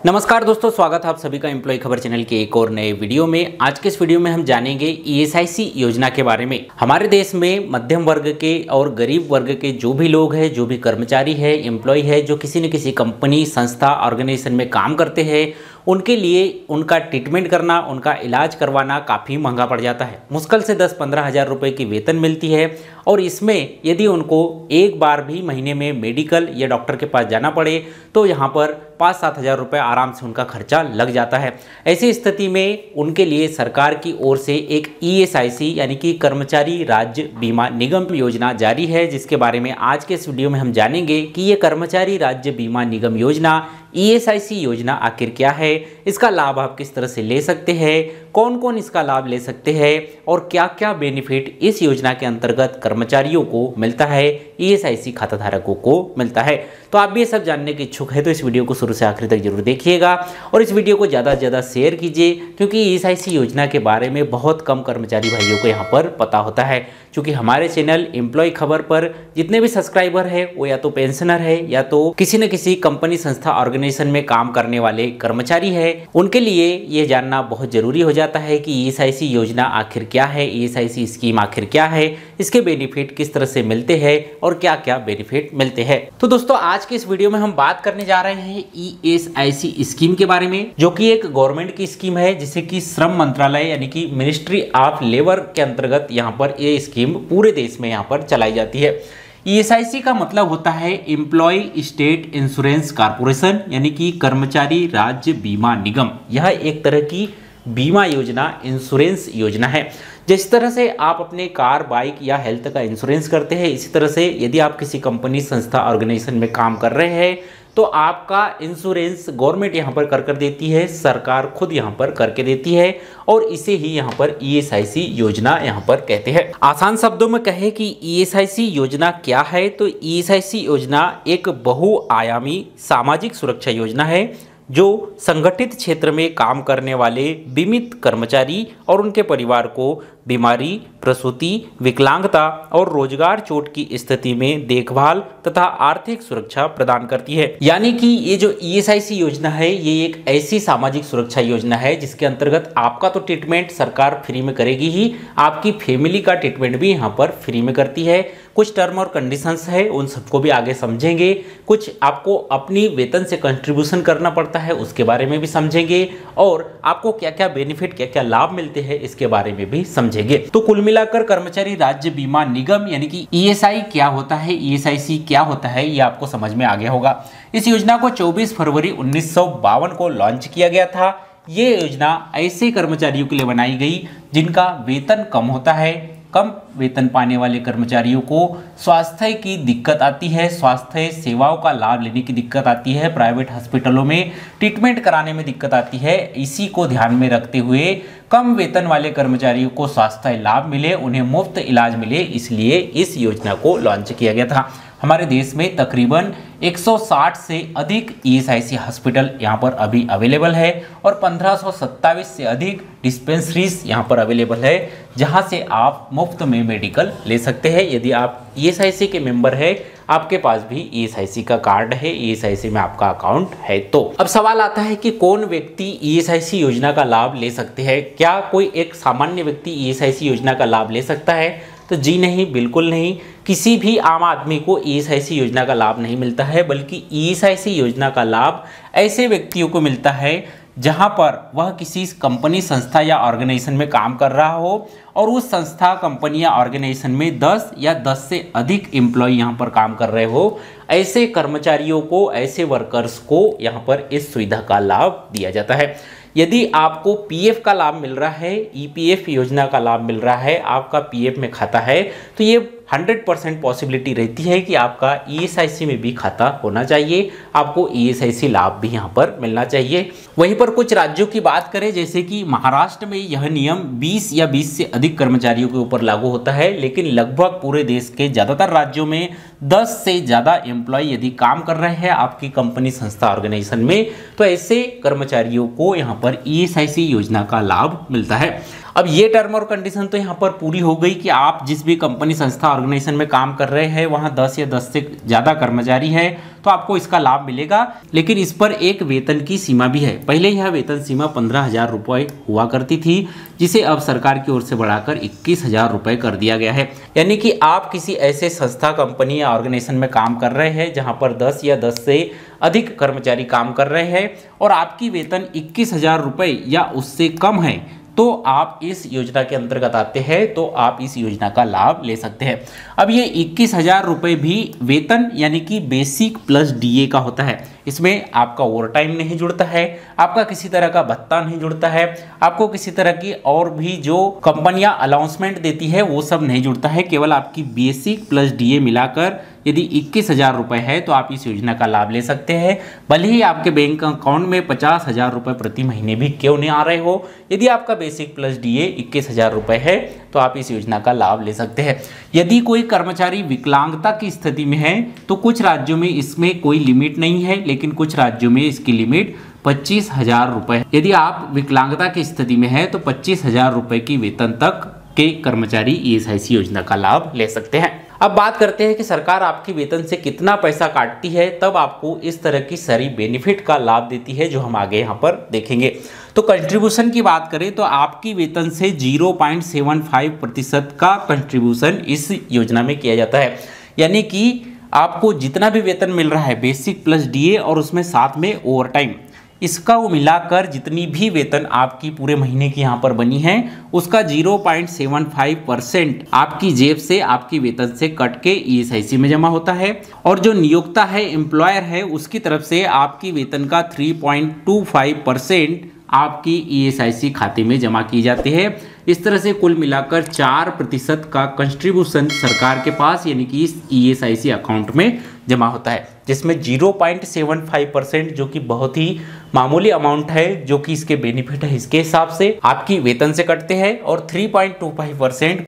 नमस्कार दोस्तों, स्वागत है आप सभी का एम्प्लॉय खबर चैनल के एक और नए वीडियो में। आज के इस वीडियो में हम जानेंगे ईएसआईसी योजना के बारे में। हमारे देश में मध्यम वर्ग के और गरीब वर्ग के जो भी लोग हैं, जो भी कर्मचारी है, एम्प्लॉय है, जो किसी न किसी कंपनी, संस्था, ऑर्गेनाइजेशन में काम करते हैं, उनके लिए उनका ट्रीटमेंट करना, उनका इलाज करवाना काफ़ी महंगा पड़ जाता है। मुश्किल से 10-15 हज़ार रुपये की वेतन मिलती है और इसमें यदि उनको एक बार भी महीने में मेडिकल या डॉक्टर के पास जाना पड़े तो यहाँ पर 5-7 हज़ार रुपये आराम से उनका खर्चा लग जाता है। ऐसी स्थिति में उनके लिए सरकार की ओर से एक ईएसआईसी यानी कि कर्मचारी राज्य बीमा निगम योजना जारी है, जिसके बारे में आज के इस वीडियो में हम जानेंगे कि ये कर्मचारी राज्य बीमा निगम योजना ईएसआईसी योजना आखिर क्या है, इसका लाभ आप किस तरह से ले सकते हैं, कौन कौन इसका लाभ ले सकते हैं और क्या क्या बेनिफिट इस योजना के अंतर्गत कर्मचारियों को मिलता है, ईएसआईसी खाताधारकों को मिलता है। तो आप भी ये सब जानने के इच्छुक है तो इस वीडियो को शुरू से आखिर तक जरूर देखिएगा और इस वीडियो को ज़्यादा से ज़्यादा शेयर कीजिए, क्योंकि ईएसआईसी योजना के बारे में बहुत कम कर्मचारी भाइयों को यहाँ पर पता होता है। क्योंकि हमारे चैनल एम्प्लॉय खबर पर जितने भी सब्सक्राइबर है वो या तो पेंशनर है या तो किसी न किसी कंपनी, संस्था, ऑर्गेनाइजेशन में काम करने वाले कर्मचारी है। उनके लिए ये जानना बहुत जरूरी हो जाता है कि ईएसआईसी योजना आखिर क्या है, ईएसआईसी स्कीम आखिर क्या है, इसके बेनिफिट किस तरह से मिलते हैं और क्या क्या बेनिफिट मिलते हैं। तो दोस्तों, आज के इस वीडियो में हम बात करने जा रहे हैं ईएसआईसी स्कीम के बारे में, जो कि एक गवर्नमेंट की स्कीम है, जिसे कि श्रम मंत्रालय यानी कि मिनिस्ट्री ऑफ लेबर के अंतर्गत यहाँ पर ये स्कीम पूरे देश में यहाँ पर चलाई जाती है। ईएसआईसी का मतलब होता है एम्प्लॉय स्टेट इंश्योरेंस कॉर्पोरेशन, यानी कि कर्मचारी राज्य बीमा निगम। यह एक तरह की बीमा योजना, इंश्योरेंस योजना है। जिस तरह से आप अपने कार, बाइक या हेल्थ का इंश्योरेंस करते हैं, इसी तरह से यदि आप किसी कंपनी, संस्था, ऑर्गेनाइजेशन में काम कर रहे हैं तो आपका इंश्योरेंस गवर्नमेंट यहाँ पर कर देती है, सरकार खुद यहाँ पर करके देती है और इसे ही यहाँ पर ईएसआईसी योजना यहाँ पर कहते हैं। आसान शब्दों में कहे कि ईएसआईसी योजना क्या है, तो ईएसआईसी योजना एक बहुआयामी सामाजिक सुरक्षा योजना है जो संगठित क्षेत्र में काम करने वाले बीमित कर्मचारी और उनके परिवार को बीमारी, प्रसूति, विकलांगता और रोजगार चोट की स्थिति में देखभाल तथा आर्थिक सुरक्षा प्रदान करती है। यानी कि ये जो ईएसआईसी योजना है, ये एक ऐसी सामाजिक सुरक्षा योजना है जिसके अंतर्गत आपका तो ट्रीटमेंट सरकार फ्री में करेगी ही, आपकी फैमिली का ट्रीटमेंट भी यहाँ पर फ्री में करती है। कुछ टर्म और कंडीशंस है, उन सबको भी आगे समझेंगे। कुछ आपको अपनी वेतन से कंट्रीब्यूशन करना पड़ता है, उसके बारे में भी समझेंगे और आपको क्या क्या बेनिफिट, क्या क्या लाभ मिलते हैं, इसके बारे में भी समझेंगे। तो कुल मिलाकर कर्मचारी राज्य बीमा निगम यानी कि ईएसआई क्या होता है, ईएसआईसी क्या होता है, ये आपको समझ में आ गया होगा। इस योजना को 24 फरवरी 1952 को लॉन्च किया गया था। ये योजना ऐसे कर्मचारियों के लिए बनाई गई जिनका वेतन कम होता है। कम वेतन पाने वाले कर्मचारियों को स्वास्थ्य की दिक्कत आती है, स्वास्थ्य सेवाओं का लाभ लेने की दिक्कत आती है, प्राइवेट हॉस्पिटलों में ट्रीटमेंट कराने में दिक्कत आती है। इसी को ध्यान में रखते हुए कम वेतन वाले कर्मचारियों को स्वास्थ्य लाभ मिले, उन्हें मुफ्त इलाज मिले, इसलिए इस योजना को लॉन्च किया गया था। हमारे देश में तकरीबन 160 से अधिक ईएसआईसी हॉस्पिटल यहाँ पर अभी अवेलेबल है और 1527 से अधिक डिस्पेंसरीज यहाँ पर अवेलेबल है, जहाँ से आप मुफ्त में मेडिकल ले सकते हैं। यदि आप ईएसआईसी के मेंबर है, आपके पास भी ईएसआईसी का कार्ड है, ईएसआईसी में आपका अकाउंट है। तो अब सवाल आता है कि कौन व्यक्ति ईएसआईसी योजना का लाभ ले सकते हैं? क्या कोई एक सामान्य व्यक्ति ईएसआईसी योजना का लाभ ले सकता है? तो जी नहीं, बिल्कुल नहीं। किसी भी आम आदमी को ईएसआईसी योजना का लाभ नहीं मिलता है, बल्कि ईएसआईसी योजना का लाभ ऐसे व्यक्तियों को मिलता है जहां पर वह किसी कंपनी, संस्था या ऑर्गेनाइजेशन में काम कर रहा हो और उस संस्था, कंपनी या ऑर्गेनाइजेशन में 10 या 10 से अधिक एम्प्लॉय यहाँ पर काम कर रहे हो। ऐसे कर्मचारियों को, ऐसे वर्कर्स को यहाँ पर इस सुविधा का लाभ दिया जाता है। यदि आपको पीएफ का लाभ मिल रहा है, ईपीएफ योजना का लाभ मिल रहा है, आपका पीएफ में खाता है, तो ये 100% पॉसिबिलिटी रहती है कि आपका ईएसआईसी में भी खाता होना चाहिए, आपको ईएसआईसी लाभ भी यहाँ पर मिलना चाहिए। वहीं पर कुछ राज्यों की बात करें, जैसे कि महाराष्ट्र में यह नियम 20 या 20 से अधिक कर्मचारियों के ऊपर लागू होता है, लेकिन लगभग पूरे देश के ज़्यादातर राज्यों में 10 से ज़्यादा एम्प्लॉय यदि काम कर रहे हैं आपकी कंपनी, संस्था, ऑर्गेनाइजेशन में, तो ऐसे कर्मचारियों को यहाँ पर ईएसआईसी योजना का लाभ मिलता है। अब ये टर्म और कंडीशन तो यहाँ पर पूरी हो गई कि आप जिस भी कंपनी, संस्था, ऑर्गेनाइजेशन में काम कर रहे हैं वहाँ 10 या 10 से ज़्यादा कर्मचारी है, तो आपको इसका लाभ मिलेगा। लेकिन इस पर एक वेतन की सीमा भी है। पहले यह वेतन सीमा 15,000 रुपये हुआ करती थी, जिसे अब सरकार की ओर से बढ़ाकर 21,000 रुपये कर दिया गया है। यानी कि आप किसी ऐसे संस्था, कंपनी या ऑर्गेनाइजेशन में काम कर रहे हैं जहां पर 10 या 10 से अधिक कर्मचारी काम कर रहे हैं और आपकी वेतन 21,000 रुपये या उससे कम है, तो आप इस योजना के अंतर्गत आते हैं, तो आप इस योजना का लाभ ले सकते हैं। अब ये 21,000 रुपये भी वेतन यानी कि बेसिक प्लस डीए का होता है। इसमें आपका ओवर टाइम नहीं जुड़ता है, आपका किसी तरह का भत्ता नहीं जुड़ता है, आपको किसी तरह की और भी जो कंपनियां अलाउंसमेंट देती है वो सब नहीं जुड़ता है। केवल आपकी बेसिक प्लस डीए मिलाकर यदि 21,000 रुपये है तो आप इस योजना का लाभ ले सकते हैं। भले ही आपके बैंक अकाउंट में 50,000 रुपये प्रति महीने भी क्यों नहीं आ रहे हो, यदि आपका बेसिक प्लस डीए 21,000 रुपये है तो आप इस योजना का लाभ ले सकते हैं। यदि कोई कर्मचारी विकलांगता की स्थिति में है तो कुछ राज्यों में इसमें कोई लिमिट नहीं है, लेकिन कुछ राज्यों में इसकी लिमिट 25,000 रुपये। यदि आप विकलांगता की स्थिति में है तो 25,000 रुपये की वेतन तक के कर्मचारी ईएसआईसी योजना का लाभ ले सकते हैं। अब बात करते हैं कि सरकार आपकी वेतन से कितना पैसा काटती है, तब आपको इस तरह की सारी बेनिफिट का लाभ देती है, जो हम आगे यहाँ पर देखेंगे। तो कंट्रीब्यूशन की बात करें तो आपकी वेतन से 0.75% का कंट्रीब्यूशन इस योजना में किया जाता है। यानी कि आपको जितना भी वेतन मिल रहा है बेसिक प्लस डीए और उसमें साथ में ओवर टाइम, इसका वो मिलाकर जितनी भी वेतन आपकी पूरे महीने की यहाँ पर बनी है उसका 0.75% आपकी जेब से, आपकी वेतन से कट के ईएसआईसी में जमा होता है। और जो नियोक्ता है, एम्प्लॉयर है, उसकी तरफ से आपकी वेतन का 3.25% आपकी ईएसआईसी खाते में जमा की जाती है। इस तरह से कुल मिलाकर 4% का कंट्रीब्यूशन सरकार के पास यानी कि इस ईएसआईसी अकाउंट में जमा होता है, जिसमें 0.75% जो कि बहुत ही मामूली अमाउंट है, जो कि इसके बेनिफिट है इसके हिसाब से आपकी वेतन से कटते हैं, और 3.25%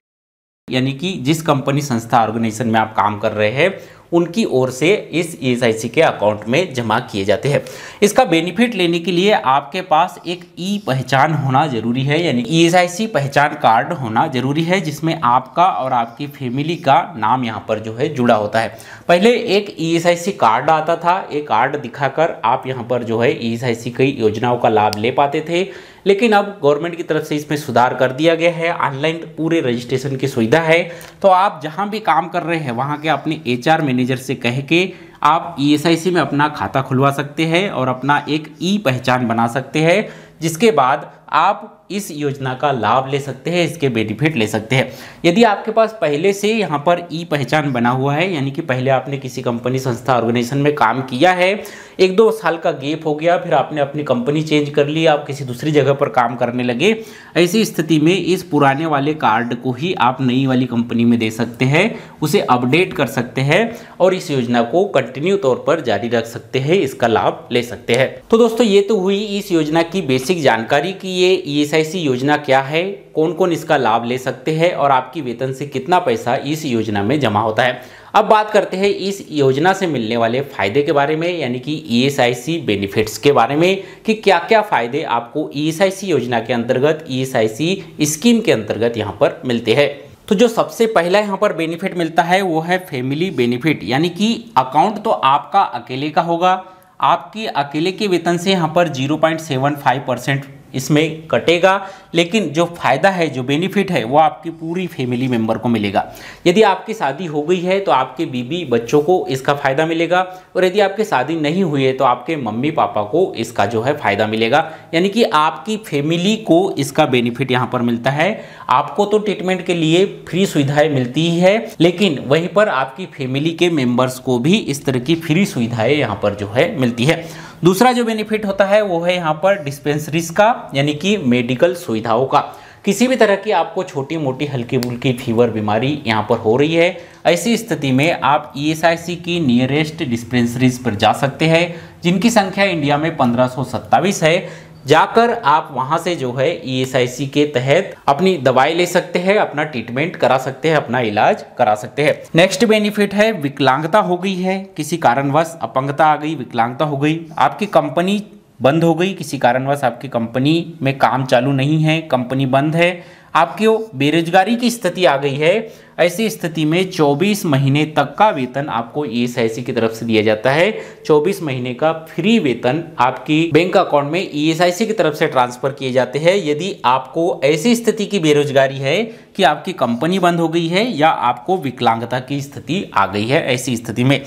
यानी कि जिस कंपनी, संस्था, ऑर्गेनाइजेशन में आप काम कर रहे हैं उनकी ओर से इस ईएसआईसी के अकाउंट में जमा किए जाते हैं। इसका बेनिफिट लेने के लिए आपके पास एक ई पहचान होना जरूरी है, यानी ईएसआईसी पहचान कार्ड होना जरूरी है, जिसमें आपका और आपकी फैमिली का नाम यहाँ पर जो है जुड़ा होता है। पहले एक ईएसआईसी कार्ड आता था, एक कार्ड दिखाकर आप यहाँ पर जो है ईएसआईसी की योजनाओं का लाभ ले पाते थे, लेकिन अब गवर्नमेंट की तरफ से इसमें सुधार कर दिया गया है। ऑनलाइन पूरे रजिस्ट्रेशन की सुविधा है, तो आप जहां भी काम कर रहे हैं वहां के अपने एचआर मैनेजर से कह के आप ईएसआईसी में अपना खाता खुलवा सकते हैं और अपना एक ई पहचान बना सकते हैं, जिसके बाद आप इस योजना का लाभ ले सकते हैं, इसके बेनिफिट ले सकते हैं। यदि आपके पास पहले से यहाँ पर ई पहचान बना हुआ है, यानी कि पहले आपने किसी कंपनी, संस्था, ऑर्गेनाइजेशन में काम किया है, 1-2 साल का गैप हो गया, फिर आपने अपनी कंपनी चेंज कर ली, आप किसी दूसरी जगह पर काम करने लगे, ऐसी स्थिति में इस पुराने वाले कार्ड को ही आप नई वाली कंपनी में दे सकते हैं, उसे अपडेट कर सकते हैं और इस योजना को कंटिन्यू तौर पर जारी रख सकते हैं, इसका लाभ ले सकते हैं। तो दोस्तों, ये तो हुई इस योजना की बेसिक जानकारी कि ये ईएसआईसी योजना क्या है, कौन कौन इसका लाभ ले सकते हैं और आपकी वेतन से कितना पैसा इस योजना में जमा होता है। अब बात करते हैं इस योजना से मिलने वाले फायदे के बारे में, यानी कि ईएसआईसी बेनिफिट्स के बारे में, कि क्या क्या फायदे आपको ईएसआईसी योजना के अंतर्गत, ईएसआईसी स्कीम के अंतर्गत यहाँ पर मिलते हैं। तो जो सबसे पहला यहाँ पर बेनिफिट मिलता है वो है फैमिली बेनिफिट, यानी कि अकाउंट तो आपका अकेले का होगा, आपकी अकेले के वेतन से यहाँ पर 0.75% इसमें कटेगा, लेकिन जो फायदा है, जो बेनिफिट है, वो आपकी पूरी फैमिली मेंबर को मिलेगा। यदि आपकी शादी हो गई है तो आपके बीवी बच्चों को इसका फायदा मिलेगा, और यदि आपकी शादी नहीं हुई है तो आपके मम्मी पापा को इसका जो है फायदा मिलेगा, यानी कि आपकी फैमिली को इसका बेनिफिट यहाँ पर मिलता है। आपको तो ट्रीटमेंट के लिए फ्री सुविधाएं मिलती ही है, लेकिन वहीं पर आपकी फैमिली के मेंबर्स को भी इस तरह की फ्री सुविधाएं यहाँ पर जो है मिलती है। दूसरा जो बेनिफिट होता है वो है यहाँ पर डिस्पेंसरीज का, यानी कि मेडिकल सुविधाओं का। किसी भी तरह की आपको छोटी मोटी हल्की फुल्की फीवर बीमारी यहाँ पर हो रही है, ऐसी स्थिति में आप ईएसआईसी की नियरेस्ट डिस्पेंसरीज पर जा सकते हैं, जिनकी संख्या इंडिया में 1527 है। जाकर आप वहां से जो है ईएसआईसी के तहत अपनी दवाई ले सकते हैं, अपना ट्रीटमेंट करा सकते हैं, अपना इलाज करा सकते हैं। नेक्स्ट बेनिफिट है विकलांगता हो गई है, किसी कारणवश अपंगता आ गई, विकलांगता हो गई, आपकी कंपनी बंद हो गई, किसी कारणवश आपकी कंपनी में काम चालू नहीं है, कंपनी बंद है, आपकी बेरोजगारी की स्थिति आ गई है, ऐसी स्थिति में 24 महीने तक का वेतन आपको ईएसआईसी की तरफ से दिया जाता है। 24 महीने का फ्री वेतन आपकी बैंक अकाउंट में ईएसआईसी की तरफ से ट्रांसफर किए जाते हैं यदि आपको ऐसी स्थिति की बेरोजगारी है कि आपकी कंपनी बंद हो गई है या आपको विकलांगता की स्थिति आ गई है। ऐसी स्थिति में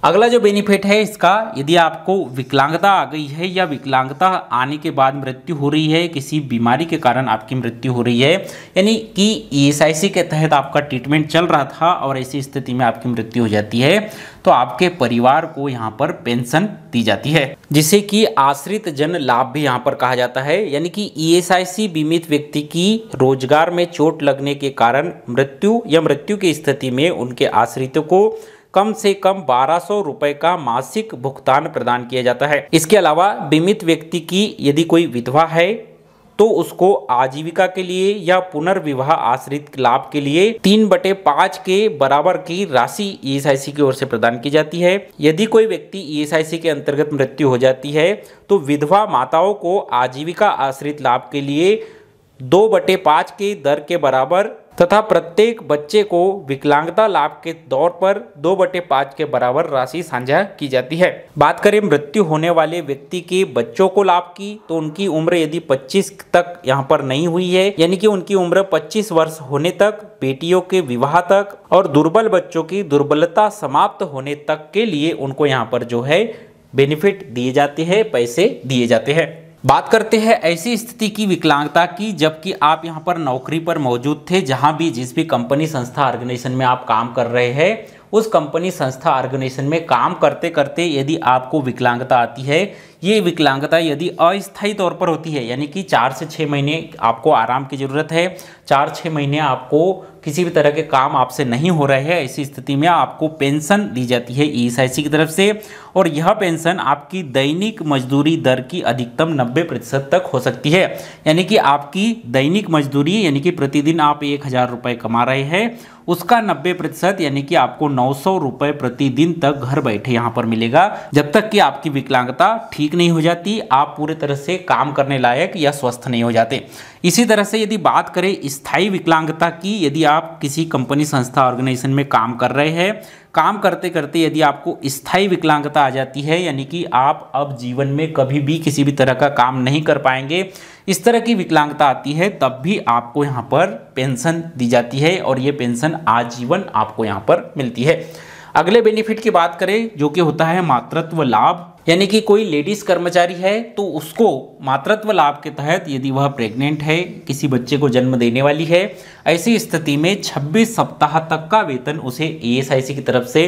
अगला जो बेनिफिट है इसका, यदि आपको विकलांगता आ गई है या विकलांगता आने के बाद मृत्यु हो रही है, किसी बीमारी के कारण आपकी मृत्यु हो रही है, यानी कि ईएसआईसी के तहत आपका ट्रीटमेंट चल रहा था और ऐसी स्थिति में आपकी मृत्यु हो जाती है, तो आपके परिवार को यहाँ पर पेंशन दी जाती है, जिसे कि आश्रित जन लाभ भी यहाँ पर कहा जाता है। यानी कि ईएसआईसी बीमित व्यक्ति की रोजगार में चोट लगने के कारण मृत्यु या मृत्यु की स्थिति में उनके आश्रितों को कम से कम 1200 रुपए का मासिक भुगतान प्रदान किया जाता है। इसके अलावा बीमित व्यक्ति की यदि कोई विधवा है तो उसको आजीविका के लिए या पुनर्विवाह आश्रित लाभ के लिए 3/5 के बराबर की राशि ईएसआईसी की ओर से प्रदान की जाती है। यदि कोई व्यक्ति ईएसआईसी के अंतर्गत मृत्यु हो जाती है तो विधवा माताओं को आजीविका आश्रित लाभ के लिए 2/5 के दर के बराबर तथा प्रत्येक बच्चे को विकलांगता लाभ के तौर पर 2/5 के बराबर राशि साझा की जाती है। बात करें मृत्यु होने वाले व्यक्ति के बच्चों को लाभ की, तो उनकी उम्र यदि 25 तक यहाँ पर नहीं हुई है, यानी कि उनकी उम्र 25 वर्ष होने तक, बेटियों के विवाह तक और दुर्बल बच्चों की दुर्बलता समाप्त होने तक के लिए उनको यहाँ पर जो है बेनिफिट दिए जाते हैं, पैसे दिए जाते हैं। बात करते हैं ऐसी स्थिति की विकलांगता की जबकि आप यहाँ पर नौकरी पर मौजूद थे, जहाँ भी जिस भी कंपनी संस्था ऑर्गेनाइजेशन में आप काम कर रहे हैं, उस कंपनी संस्था ऑर्गेनाइजेशन में काम करते करते यदि आपको विकलांगता आती है, ये विकलांगता यदि अस्थायी तौर पर होती है, यानी कि 4 से 6 महीने आपको आराम की ज़रूरत है, 4-6 महीने आपको किसी भी तरह के काम आपसे नहीं हो रहे हैं, ऐसी स्थिति में आपको पेंशन दी जाती है ईएसआईसी की तरफ से। और यह पेंशन आपकी दैनिक मजदूरी दर की अधिकतम 90% तक हो सकती है। यानी कि आपकी दैनिक मजदूरी, यानी कि प्रतिदिन आप 1000 रुपये कमा रहे हैं, उसका 90% यानी कि आपको 900 रुपये प्रतिदिन तक घर बैठे यहाँ पर मिलेगा, जब तक कि आपकी विकलांगता ठीक नहीं हो जाती, आप पूरे तरह से काम करने लायक या स्वस्थ नहीं हो जाते। इसी तरह से यदि बात करें स्थायी विकलांगता की, यदि आप किसी कंपनी संस्था ऑर्गेनाइजेशन में काम कर रहे हैं, काम करते करते यदि आपको स्थायी विकलांगता आ जाती है, यानी कि आप अब जीवन में कभी भी किसी भी तरह का काम नहीं कर पाएंगे, इस तरह की विकलांगता आती है, तब भी आपको यहाँ पर पेंशन दी जाती है और ये पेंशन आजीवन आपको यहाँ पर मिलती है। अगले बेनिफिट की बात करें जो कि होता है मातृत्व लाभ, यानी कि कोई लेडीज कर्मचारी है तो उसको मातृत्व लाभ के तहत यदि वह प्रेग्नेंट है, किसी बच्चे को जन्म देने वाली है, ऐसी स्थिति में 26 सप्ताह तक का वेतन उसे ईएसआईसी की तरफ से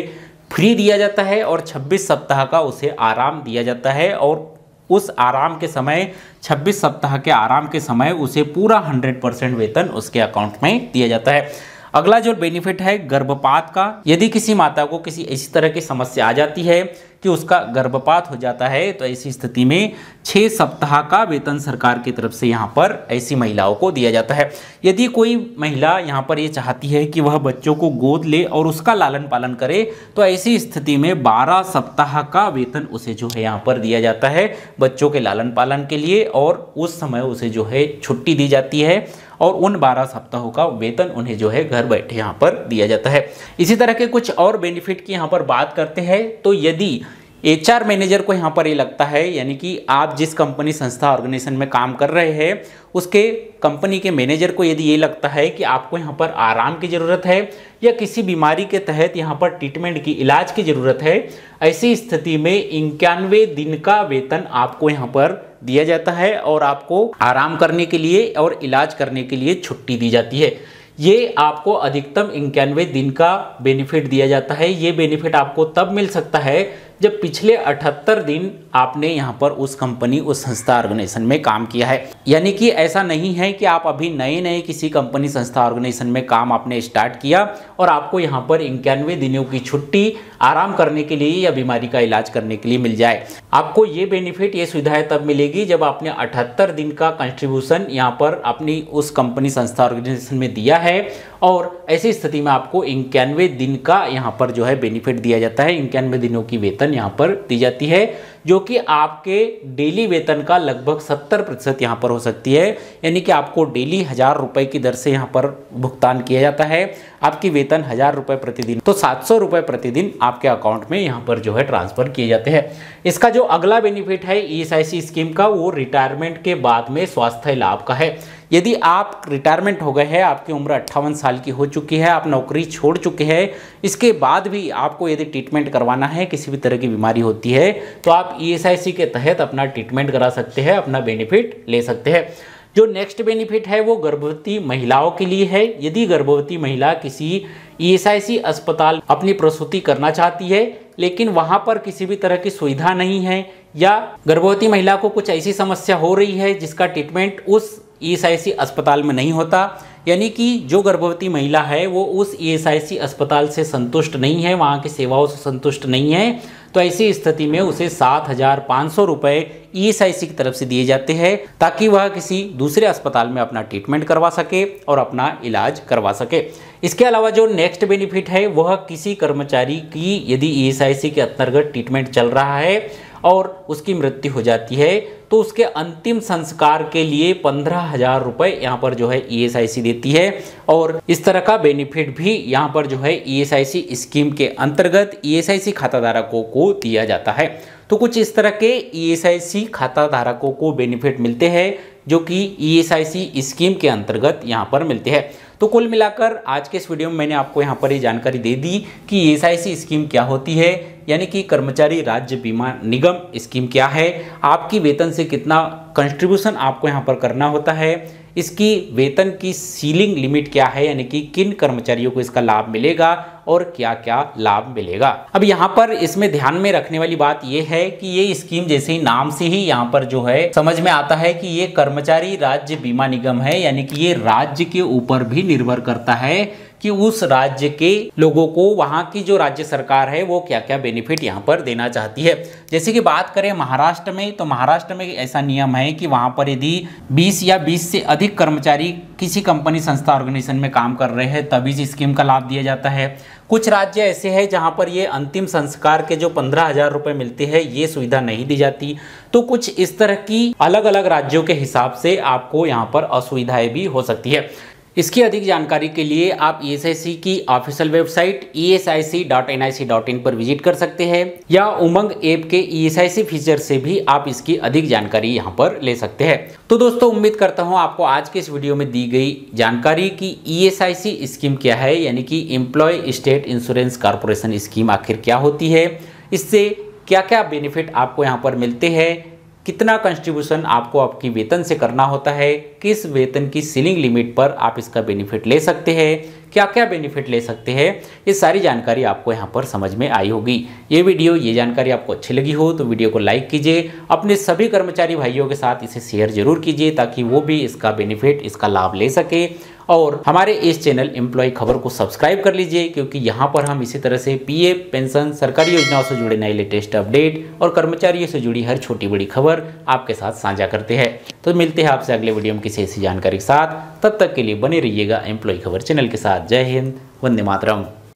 फ्री दिया जाता है और 26 सप्ताह का उसे आराम दिया जाता है और उस आराम के समय 26 सप्ताह के आराम के समय उसे पूरा 100% वेतन उसके अकाउंट में दिया जाता है। अगला जो बेनिफिट है गर्भपात का, यदि किसी माता को किसी ऐसी तरह की समस्या आ जाती है कि उसका गर्भपात हो जाता है, तो ऐसी स्थिति में 6 सप्ताह का वेतन सरकार की तरफ से यहाँ पर ऐसी महिलाओं को दिया जाता है। यदि कोई महिला यहाँ पर ये चाहती है कि वह बच्चों को गोद ले और उसका लालन पालन करे, तो ऐसी स्थिति में 12 सप्ताह का वेतन उसे जो है यहाँ पर दिया जाता है बच्चों के लालन पालन के लिए, और उस समय उसे जो है छुट्टी दी जाती है और उन 12 सप्ताहों का वेतन उन्हें जो है घर बैठे यहाँ पर दिया जाता है। इसी तरह के कुछ और बेनिफिट की यहाँ पर बात करते हैं, तो यदि एचआर मैनेजर को यहाँ पर ये लगता है, यानी कि आप जिस कंपनी संस्था ऑर्गेनाइजेशन में काम कर रहे हैं उसके कंपनी के मैनेजर को यदि ये लगता है कि आपको यहाँ पर आराम की ज़रूरत है या किसी बीमारी के तहत यहाँ पर ट्रीटमेंट की इलाज की ज़रूरत है, ऐसी स्थिति में 91 दिन का वेतन आपको यहाँ पर दिया जाता है और आपको आराम करने के लिए और इलाज करने के लिए छुट्टी दी जाती है। ये आपको अधिकतम 91 दिन का बेनिफिट दिया जाता है। ये बेनिफिट आपको तब मिल सकता है जब पिछले 78 दिन आपने यहाँ पर उस कंपनी उस संस्था ऑर्गेनाइजेशन में काम किया है। यानी कि ऐसा नहीं है कि आप अभी नए नए किसी कंपनी संस्था ऑर्गेनाइजेशन में काम आपने स्टार्ट किया और आपको यहाँ पर 91 दिनों की छुट्टी आराम करने के लिए या बीमारी का इलाज करने के लिए मिल जाए। आपको ये बेनिफिट, ये सुविधाएं तब मिलेगी जब आपने 78 दिन का कंट्रीब्यूशन यहाँ पर अपनी उस कंपनी संस्था ऑर्गेनाइजेशन में दिया है और ऐसी स्थिति में आपको 91 दिन का यहाँ पर जो है बेनिफिट दिया जाता है। 91 दिनों की वेतन पेंशन यहाँ पर दी जाती है, जो कि आपके डेली वेतन का लगभग 70% यहाँ पर हो सकती है। यानी कि आपको डेली 1000 रुपये की दर से यहाँ पर भुगतान किया जाता है। आपकी वेतन 1000 रुपये प्रतिदिन, तो 700 रुपये प्रतिदिन आपके अकाउंट में यहाँ पर जो है ट्रांसफर किए जाते हैं। इसका जो अगला बेनिफिट है ईएसआईसी स्कीम का, वो रिटायरमेंट के बाद में स्वास्थ्य लाभ का है। यदि आप रिटायरमेंट हो गए हैं, आपकी उम्र 58 साल की हो चुकी है, आप नौकरी छोड़ चुके हैं, इसके बाद भी आपको यदि ट्रीटमेंट करवाना है, किसी भी तरह की बीमारी होती है, तो आप ईएसआईसी के तहत अपना ट्रीटमेंट करा सकते हैं, अपना बेनिफिट ले सकते हैं। जो नेक्स्ट बेनिफिट है वो गर्भवती महिलाओं के लिए है। यदि गर्भवती महिला किसी ईएसआईसी अस्पताल अपनी प्रसूति करना चाहती है, लेकिन वहां पर किसी भी तरह की सुविधा नहीं है, या गर्भवती महिला को कुछ ऐसी समस्या हो रही है जिसका ट्रीटमेंट उस ईएसआईसी अस्पताल में नहीं होता, यानी कि जो गर्भवती महिला है वो उस ईएसआईसी अस्पताल से संतुष्ट नहीं है, वहाँ की सेवाओं से संतुष्ट नहीं है, तो ऐसी स्थिति में उसे 7500 रुपये ईएसआईसी की तरफ से दिए जाते हैं, ताकि वह किसी दूसरे अस्पताल में अपना ट्रीटमेंट करवा सके और अपना इलाज करवा सके। इसके अलावा जो नेक्स्ट बेनिफिट है वह किसी कर्मचारी की यदि ईएसआईसी के अंतर्गत ट्रीटमेंट चल रहा है और उसकी मृत्यु हो जाती है, तो उसके अंतिम संस्कार के लिए 15,000 रुपये यहाँ पर जो है ईएसआईसी देती है। और इस तरह का बेनिफिट भी यहाँ पर जो है ईएसआईसी स्कीम के अंतर्गत ईएसआईसी खाता धारकों को दिया जाता है। तो कुछ इस तरह के ईएसआईसी खाता धारकों को बेनिफिट मिलते हैं जो कि ईएसआईसी स्कीम के अंतर्गत यहाँ पर मिलते हैं। तो कुल मिलाकर आज के इस वीडियो में मैंने आपको यहाँ पर ये जानकारी दे दी कि ईएसआईसी स्कीम क्या होती है, यानी कि कर्मचारी राज्य बीमा निगम स्कीम क्या है, आपकी वेतन से कितना कंट्रीब्यूशन आपको यहाँ पर करना होता है, इसकी वेतन की सीलिंग लिमिट क्या है, यानी कि किन कर्मचारियों को इसका लाभ मिलेगा और क्या क्या लाभ मिलेगा। अब यहाँ पर इसमें ध्यान में रखने वाली बात यह है कि ये स्कीम जैसे ही नाम से ही यहाँ पर जो है समझ में आता है कि ये कर्मचारी राज्य बीमा निगम है, यानी कि ये राज्य के ऊपर भी निर्भर करता है कि उस राज्य के लोगों को वहाँ की जो राज्य सरकार है वो क्या क्या बेनिफिट यहाँ पर देना चाहती है। जैसे कि बात करें महाराष्ट्र में, तो महाराष्ट्र में ऐसा नियम है कि वहाँ पर यदि 20 या 20 से अधिक कर्मचारी किसी कंपनी संस्था ऑर्गेनाइजेशन में काम कर रहे हैं तभी इस स्कीम का लाभ दिया जाता है। कुछ राज्य ऐसे हैं जहाँ पर ये अंतिम संस्कार के जो 15,000 रुपये मिलते हैं ये सुविधा नहीं दी जाती। तो कुछ इस तरह की अलग अलग राज्यों के हिसाब से आपको यहाँ पर असुविधाएं भी हो सकती है। इसकी अधिक जानकारी के लिए आप ईएसआईसी की ऑफिशियल वेबसाइट esi.nic.in पर विजिट कर सकते हैं, या उमंग ऐप के ईएसआईसी फीचर से भी आप इसकी अधिक जानकारी यहां पर ले सकते हैं। तो दोस्तों उम्मीद करता हूं आपको आज के इस वीडियो में दी गई जानकारी की ईएसआईसी स्कीम क्या है, यानी कि employ state insurance corporation scheme आखिर क्या होती है, इससे क्या क्या बेनिफिट आपको यहाँ पर मिलते हैं, कितना कंट्रीब्यूशन आपको आपकी वेतन से करना होता है, किस वेतन की सीलिंग लिमिट पर आप इसका बेनिफिट ले सकते हैं, क्या क्या बेनिफिट ले सकते हैं, ये सारी जानकारी आपको यहाँ पर समझ में आई होगी। ये जानकारी आपको अच्छी लगी हो तो वीडियो को लाइक कीजिए, अपने सभी कर्मचारी भाइयों के साथ इसे शेयर जरूर कीजिए ताकि वो भी इसका बेनिफिट, इसका लाभ ले सके। और हमारे इस चैनल एम्प्लॉय खबर को सब्सक्राइब कर लीजिए, क्योंकि यहाँ पर हम इसी तरह से पीएफ, पेंशन, सरकारी योजनाओं से जुड़े नए लेटेस्ट अपडेट और कर्मचारियों से जुड़ी हर छोटी बड़ी खबर आपके साथ साझा करते हैं। तो मिलते हैं आपसे अगले वीडियो में किसी ऐसी जानकारी के साथ। तब तक के लिए बने रहिएगा एम्प्लॉय खबर चैनल के साथ। जय हिंद, वंदे मातरम।